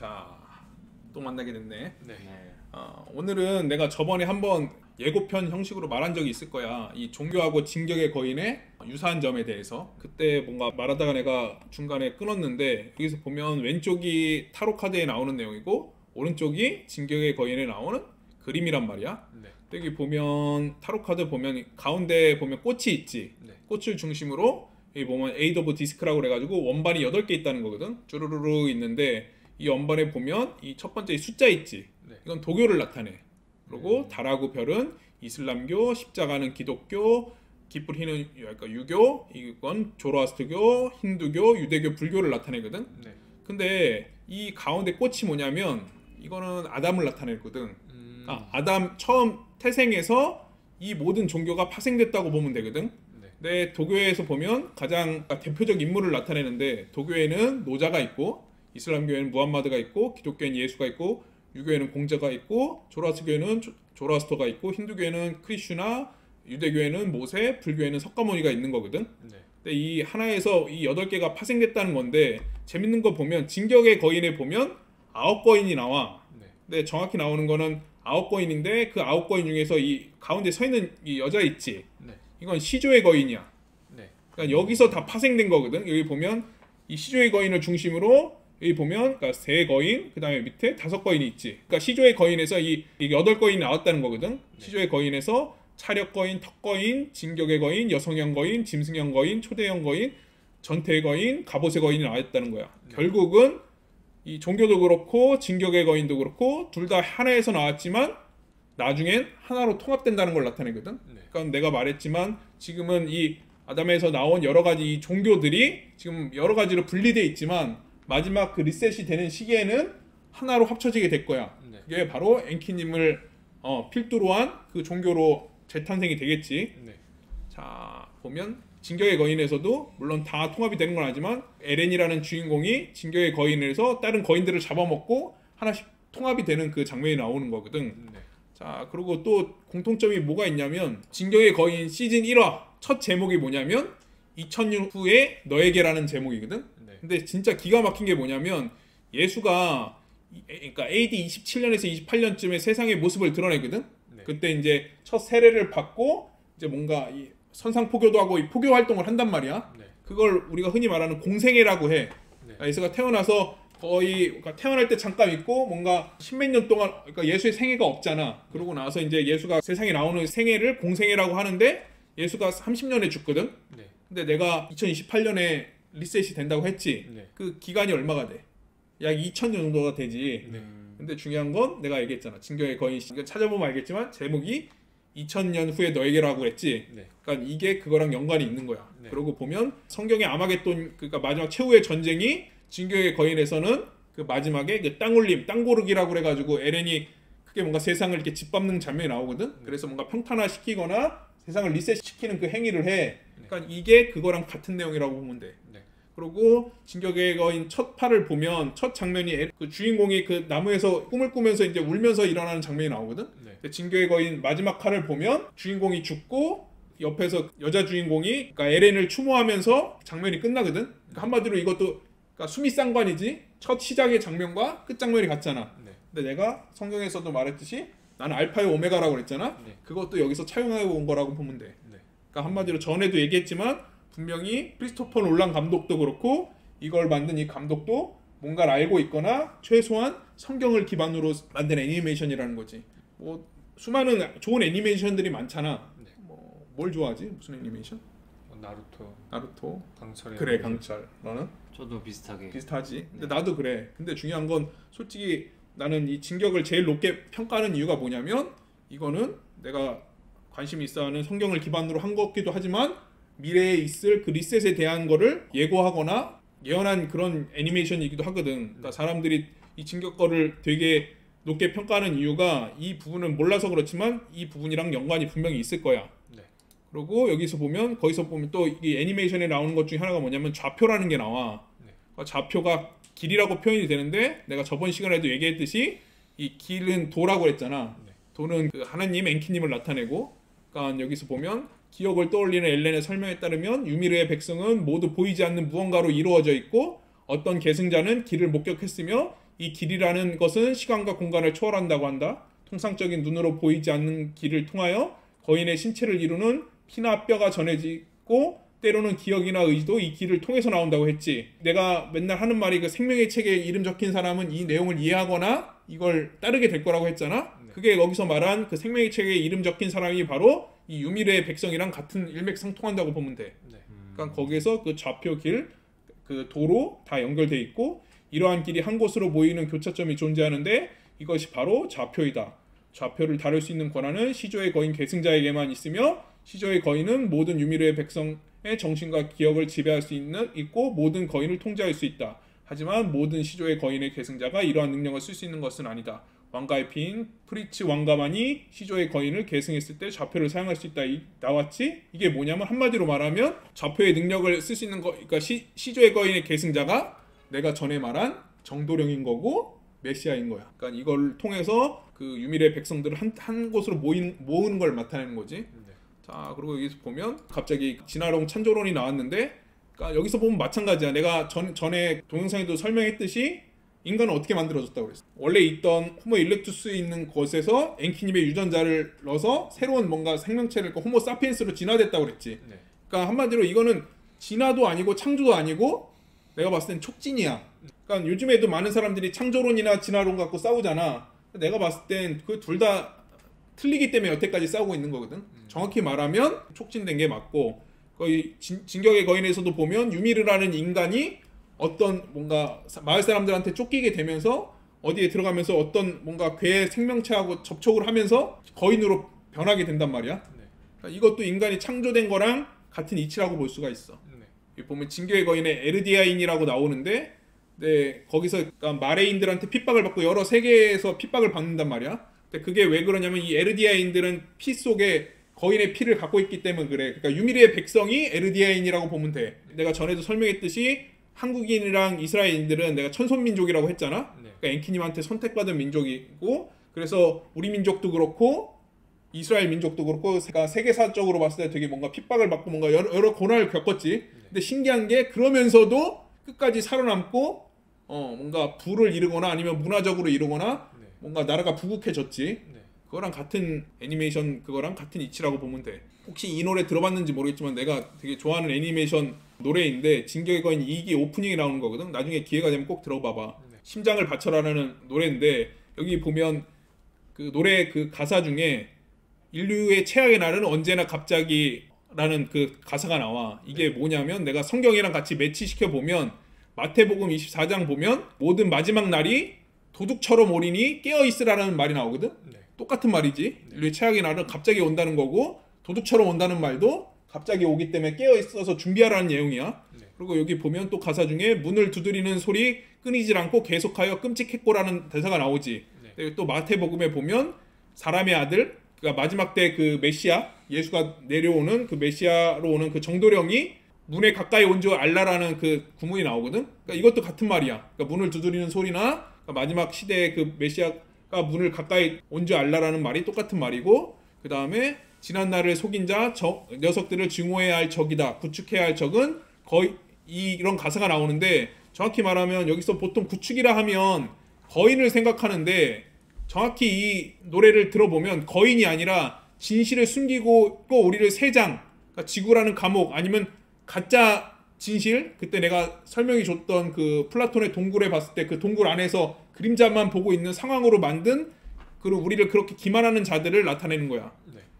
자, 또 만나게 됐네. 네. 오늘은 내가 저번에 한번 예고편 형식으로 말한 적이 있을 거야. 이 종교하고 진격의 거인의 유사한 점에 대해서. 그때 뭔가 말하다가 내가 중간에 끊었는데, 여기서 보면 왼쪽이 타로 카드에 나오는 내용이고 오른쪽이 진격의 거인에 나오는 그림이란 말이야. 네. 여기 보면 타로 카드 보면 가운데 보면 꽃이 있지. 네. 꽃을 중심으로 여기 보면 에이드 오브 디스크라고 그래가지고 원반이 8개 있다는 거거든. 쭈루루루 있는데 이 원반에 보면 이 첫 번째 숫자 있지. 네. 이건 도교를 나타내. 그리고 달하고 별은 이슬람교, 십자가는 기독교, 깃불 흰은 그러니까 유교, 이건 조로아스트교, 힌두교, 유대교, 불교를 나타내거든. 네. 근데 이 가운데 꽃이 뭐냐면 이거는 아담을 나타내거든. 아담 처음 태생에서 이 모든 종교가 파생됐다고 보면 되거든. 네. 근데 도교에서 보면 가장 대표적 인물을 나타내는데, 도교에는 노자가 있고, 이슬람교에는 무함마드가 있고, 기독교에는 예수가 있고, 유교에는 공자가 있고, 조라스교에는 조라스터가 있고, 힌두교에는 크리슈나, 유대교에는 모세, 불교에는 석가모니가 있는 거거든. 네. 근데 이 하나에서 이 8개가 파생됐다는 건데, 재밌는 거 보면 진격의 거인에 보면 9거인이 나와. 네. 근데 정확히 나오는 거는 9거인인데 그 9거인 중에서 이 가운데 서 있는 이 여자 있지. 네. 이건 시조의 거인이야. 네. 그러니까 여기서 다 파생된 거거든. 여기 보면 이 시조의 거인을 중심으로 여기 보면 그러니까 3거인, 그다음에 밑에 5거인이 있지. 그러니까 시조의 거인에서 이 8거인이 나왔다는 거거든. 네. 시조의 거인에서 차력 거인, 턱 거인, 진격의 거인, 여성형 거인, 짐승형 거인, 초대형 거인, 전태의 거인, 갑옷의 거인이 나왔다는 거야. 네. 결국은 이 종교도 그렇고 진격의 거인도 그렇고 둘 다 하나에서 나왔지만 나중엔 하나로 통합된다는 걸 나타내거든. 네. 그러니까 내가 말했지만 지금은 이 아담에서 나온 여러 가지 이 종교들이 지금 여러 가지로 분리돼 있지만 마지막 그 리셋이 되는 시기에는 하나로 합쳐지게 될 거야. 네. 그게 바로 엔키님을 필두로 한 그 종교로 재탄생이 되겠지. 네. 자, 보면 진격의 거인에서도 물론 다 통합이 되는 건 아니지만 에렌이라는 주인공이 진격의 거인에서 다른 거인들을 잡아먹고 하나씩 통합이 되는 그 장면이 나오는 거거든. 네. 자, 그리고 또 공통점이 뭐가 있냐면 진격의 거인 시즌 1화 첫 제목이 뭐냐면 2000년 후에 너에게라는 제목이거든. 네. 근데 진짜 기가 막힌 게 뭐냐면 예수가 그러니까 AD 27년에서 28년쯤에 세상의 모습을 드러내거든. 네. 그때 이제 첫 세례를 받고 이제 뭔가 이 선상포교도 하고 이 포교 활동을 한단 말이야. 네. 그걸 우리가 흔히 말하는 공생애라고 해. 네. 예수가 태어나서 거의 그러니까 태어날 때 잠깐 있고 뭔가 십몇 년 동안 그러니까 예수의 생애가 없잖아. 그러고 나서 이제 예수가 세상에 나오는 생애를 공생애라고 하는데 예수가 30년에 죽거든. 네. 근데 내가 2028년에 리셋이 된다고 했지. 네. 그 기간이 얼마가 돼? 약 2000년 정도가 되지. 네. 근데 중요한 건 내가 얘기했잖아. 진격의 거인 이거 찾아보면 알겠지만 제목이 2000년 후에 너에게라고 그랬지. 네. 그러니까 이게 그거랑 연관이 있는 거야. 네. 그러고 보면 성경의 아마겟돈 그러니까 마지막 최후의 전쟁이 진격의 거인에서는 그 마지막에 그 땅울림, 땅고르기라고 그래가지고 에렌이 크게 뭔가 세상을 이렇게 짓밟는 장면이 나오거든. 그래서 뭔가 평탄화시키거나 세상을 리셋시키는 그 행위를 해. 그러니까 이게 그거랑 같은 내용이라고 보면 돼. 네. 그리고 진격의 거인 첫 판을 보면 첫 장면이 그 주인공이 그 나무에서 꿈을 꾸면서 이제 울면서 일어나는 장면이 나오거든. 네. 근데 진격의 거인 마지막 판을 보면 주인공이 죽고 옆에서 여자 주인공이 그러니까 에렌을 추모하면서 장면이 끝나거든. 그러니까 한마디로 이것도 그러니까 수미상관이지. 첫 시작의 장면과 끝 장면이 같잖아. 네. 근데 내가 성경에서도 말했듯이 나는 알파의 오메가라고 그랬잖아. 네. 그것도 여기서 차용하고 온 거라고 보면 돼. 네. 그러니까 한마디로 전에도 얘기했지만 분명히 크리스토퍼 놀란 감독도 그렇고 이걸 만든 이 감독도 뭔가를 알고 있거나 최소한 성경을 기반으로 만든 애니메이션이라는 거지. 뭐 수많은 좋은 애니메이션들이 많잖아. 네. 뭐 뭘 좋아하지? 무슨 애니메이션? 나루토, 나루토. 강철의 그래, 강철. 너는? 저도 비슷하게. 비슷하지. 근데 나도 그래. 근데 중요한 건 솔직히 나는 이 진격을 제일 높게 평가하는 이유가 뭐냐면 이거는 내가 관심이 있어하는 성경을 기반으로 한 것기도 하지만 미래에 있을 그 리셋에 대한 거를 예고하거나 예언한 그런 애니메이션이기도 하거든. 그러니까 사람들이 이 진격 거를 되게 높게 평가하는 이유가 이 부분은 몰라서 그렇지만 이 부분이랑 연관이 분명히 있을 거야. 네. 그리고 여기서 보면 거기서 보면 또 이 애니메이션에 나오는 것 중에 하나가 뭐냐면 좌표라는 게 나와. 네. 그러니까 좌표가 길이라고 표현이 되는데 내가 저번 시간에도 얘기했듯이 이 길은 도라고 했잖아. 네. 도는 그 하나님 엔키님을 나타내고 그러니까 여기서 보면 기억을 떠올리는 엘렌의 설명에 따르면 유미르의 백성은 모두 보이지 않는 무언가로 이루어져 있고 어떤 계승자는 길을 목격했으며 이 길이라는 것은 시간과 공간을 초월한다고 한다. 통상적인 눈으로 보이지 않는 길을 통하여 거인의 신체를 이루는 피나 뼈가 전해지고 때로는 기억이나 의지도 이 길을 통해서 나온다고 했지. 내가 맨날 하는 말이 그 생명의 책에 이름 적힌 사람은 이 내용을 이해하거나 이걸 따르게 될 거라고 했잖아. 그게 여기서 말한 그 생명의 책에 이름 적힌 사람이 바로 이 유미르의 백성이랑 같은 일맥상통한다고 보면 돼. 그러니까 거기에서 그 좌표 길, 그 도로 다 연결돼 있고 이러한 길이 한 곳으로 모이는 교차점이 존재하는데 이것이 바로 좌표이다. 좌표를 다룰 수 있는 권한은 시조의 거인 계승자에게만 있으며 시조의 거인은 모든 유미르의 백성의 정신과 기억을 지배할 수 있고 모든 거인을 통제할 수 있다. 하지만 모든 시조의 거인의 계승자가 이러한 능력을 쓸 수 있는 것은 아니다. 왕가의 피인 프리츠 왕가만이 시조의 거인을 계승했을 때 좌표를 사용할 수 있다 나왔지? 이게 뭐냐면 한마디로 말하면 좌표의 능력을 쓸 수 있는 거, 그러니까 시조의 거인의 계승자가 내가 전에 말한 정도령인 거고 메시아인 거야. 그러니까 이걸 통해서 그 유미르의 백성들을 한 곳으로 모으는 걸 나타내는 거지. 자, 그리고 여기서 보면 갑자기 진화론 찬조론이 나왔는데, 그러니까 여기서 보면 마찬가지야. 내가 전에 동영상에도 설명했듯이 인간은 어떻게 만들어졌다고 그랬어. 원래 있던 호모 일렉투스에 있는 곳에서 엔키님의 유전자를 넣어서 새로운 뭔가 생명체를 호모 사피엔스로 진화됐다고 그랬지. 그러니까 한마디로 이거는 진화도 아니고 창조도 아니고 내가 봤을 땐 촉진이야. 그러니까 요즘에도 많은 사람들이 창조론이나 진화론 갖고 싸우잖아. 내가 봤을 땐 그 둘 다 틀리기 때문에 여태까지 싸우고 있는 거거든. 정확히 말하면 촉진된 게 맞고, 거의 진격의 거인에서도 보면 유미르라는 인간이 어떤 뭔가 마을 사람들한테 쫓기게 되면서 어디에 들어가면서 어떤 뭔가 괴의 생명체하고 접촉을 하면서 거인으로 변하게 된단 말이야. 그러니까 이것도 인간이 창조된 거랑 같은 이치라고 볼 수가 있어. 보면 진격의 거인의 에르디아인이라고 나오는데, 네, 거기서 그러니까 마레인들한테 핍박을 받고 여러 세계에서 핍박을 받는단 말이야. 근데 그게 왜 그러냐면 이 에르디아인들은 피 속에 거인의 피를 갖고 있기 때문에 그래. 그러니까 유미르의 백성이 에르디아인이라고 보면 돼. 내가 전에도 설명했듯이 한국인이랑 이스라엘인들은 내가 천손민족이라고 했잖아. 그러니까 엔키님한테 선택받은 민족이고, 그래서 우리 민족도 그렇고 이스라엘 민족도 그렇고 그러니까 세계사적으로 봤을 때 되게 뭔가 핍박을 받고 뭔가 여러 고난을 겪었지. 근데 신기한 게 그러면서도 끝까지 살아남고 뭔가 부를 이루거나 아니면 문화적으로 이루거나 뭔가 나라가 부국해졌지. 그거랑 같은 애니메이션 그거랑 같은 이치라고 보면 돼. 혹시 이 노래 들어봤는지 모르겠지만 내가 되게 좋아하는 애니메이션 노래인데 진격의 거인 2기 오프닝이 나오는 거거든. 나중에 기회가 되면 꼭 들어봐봐. 심장을 바쳐라라는 노래인데 여기 보면 그 노래 그 가사 중에 인류의 최악의 날은 언제나 갑자기 라는 그 가사가 나와. 이게 뭐냐면 내가 성경이랑 같이 매치시켜 보면 마태복음 24장 보면 모든 마지막 날이 도둑처럼 오리니 깨어 있으라는 말이 나오거든. 똑같은 말이지. 인류의 최악의 날은 갑자기 온다는 거고 도둑처럼 온다는 말도 갑자기 오기 때문에 깨어 있어서 준비하라는 내용이야. 그리고 여기 보면 또 가사 중에 문을 두드리는 소리 끊이질 않고 계속하여 끔찍했고라는 대사가 나오지. 또 마태복음에 보면 사람의 아들, 그러니까 마지막 때 그 메시아, 예수가 내려오는 그 메시아로 오는 그 정도령이 문에 가까이 온 줄 알라라는 그 구문이 나오거든. 그러니까 이것도 같은 말이야. 그러니까 문을 두드리는 소리나 그러니까 마지막 시대의 그 메시아가 문을 가까이 온 줄 알라라는 말이 똑같은 말이고, 그 다음에 지난 날을 속인 자 녀석들을 증오해야 할 적이다. 구축해야 할 적은 거의 이런 가사가 나오는데, 정확히 말하면 여기서 보통 구축이라 하면 거인을 생각하는데 정확히 이 노래를 들어보면 거인이 아니라 진실을 숨기고 또 우리를 세장, 그러니까 지구라는 감옥 아니면 가짜 진실, 그때 내가 설명해 줬던 그 플라톤의 동굴에 봤을 때 그 동굴 안에서 그림자만 보고 있는 상황으로 만든 그리고 우리를 그렇게 기만하는 자들을 나타내는 거야.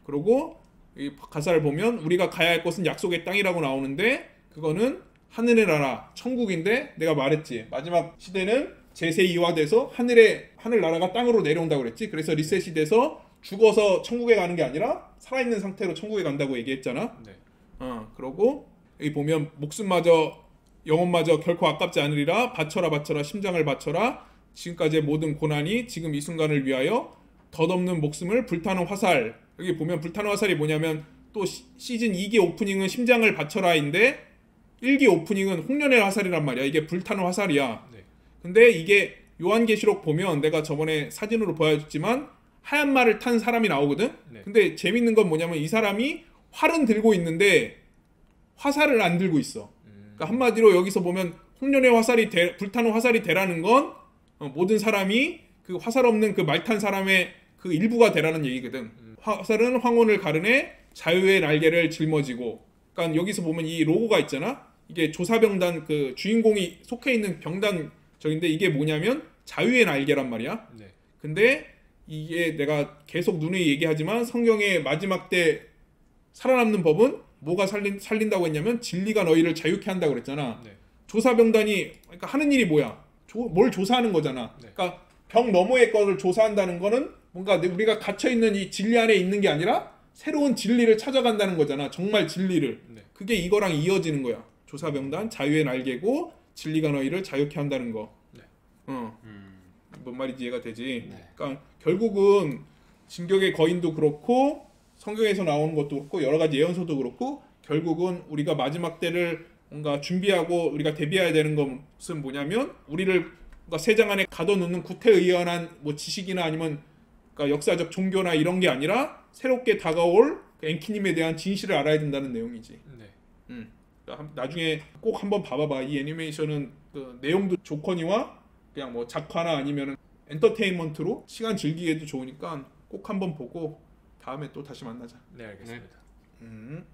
그리고 이 가사를 보면 우리가 가야 할 곳은 약속의 땅이라고 나오는데 그거는 하늘의 나라, 천국인데 내가 말했지. 마지막 시대는 제세2화돼서 하늘 나라가 땅으로 내려온다고 그랬지. 그래서 리셋이 돼서 죽어서 천국에 가는 게 아니라 살아있는 상태로 천국에 간다고 얘기했잖아. 그러고 여기 보면 목숨마저 영혼마저 결코 아깝지 않으리라. 바쳐라 바쳐라 심장을 바쳐라. 지금까지의 모든 고난이 지금 이 순간을 위하여 덧없는 목숨을 불타는 화살. 여기 보면 불타는 화살이 뭐냐면 또 시즌 2기 오프닝은 심장을 바쳐라인데 1기 오프닝은 홍련의 화살이란 말이야. 이게 불타는 화살이야. 근데 이게 요한계시록 보면 내가 저번에 사진으로 보여줬지만 하얀 말을 탄 사람이 나오거든. 근데 재밌는 건 뭐냐면 이 사람이 활은 들고 있는데 화살을 안 들고 있어. 그러니까 한마디로 여기서 보면 홍련의 화살이 불타는 화살이 되라는 건 모든 사람이 그 화살 없는 그 말탄 사람의 그 일부가 되라는 얘기거든. 화살은 황혼을 가르네 자유의 날개를 짊어지고. 그러니까 여기서 보면 이 로고가 있잖아. 이게 조사병단 그 주인공이 속해 있는 병단 저인데 이게 뭐냐면 자유의 날개란 말이야. 네. 근데 이게 내가 계속 누누이 얘기하지만 성경의 마지막 때 살아남는 법은 뭐가 살린다고 했냐면 진리가 너희를 자유케 한다고 그랬잖아. 네. 조사병단이 그러니까 하는 일이 뭐야? 뭘 조사하는 거잖아. 네. 그러니까 병 너머의 것을 조사한다는 거는 뭔가 우리가 갇혀 있는 이 진리 안에 있는 게 아니라 새로운 진리를 찾아간다는 거잖아. 정말 진리를. 네. 그게 이거랑 이어지는 거야. 조사병단 자유의 날개고 진리가 너희를 자유케 한다는 거. 네. 뭔 말인지 이해가 되지. 네. 그러니까 결국은 진격의 거인도 그렇고 성경에서 나오는 것도 그렇고 여러 가지 예언서도 그렇고 결국은 우리가 마지막 때를 뭔가 준비하고 우리가 대비해야 되는 것은 뭐냐면 우리를 뭔가 세상 안에 가둬놓는 구태의연한 뭐 지식이나 아니면 그러니까 역사적 종교나 이런 게 아니라 새롭게 다가올 그 엔키님에 대한 진실을 알아야 된다는 내용이지. 네. 그러니까 나중에 꼭 한번 봐봐봐. 이 애니메이션은 그 내용도 좋거니와 그냥 뭐 작화나 아니면 엔터테인먼트로 시간 즐기기에도 좋으니까 꼭 한번 보고 다음에 또 다시 만나자. 네, 알겠습니다. 음.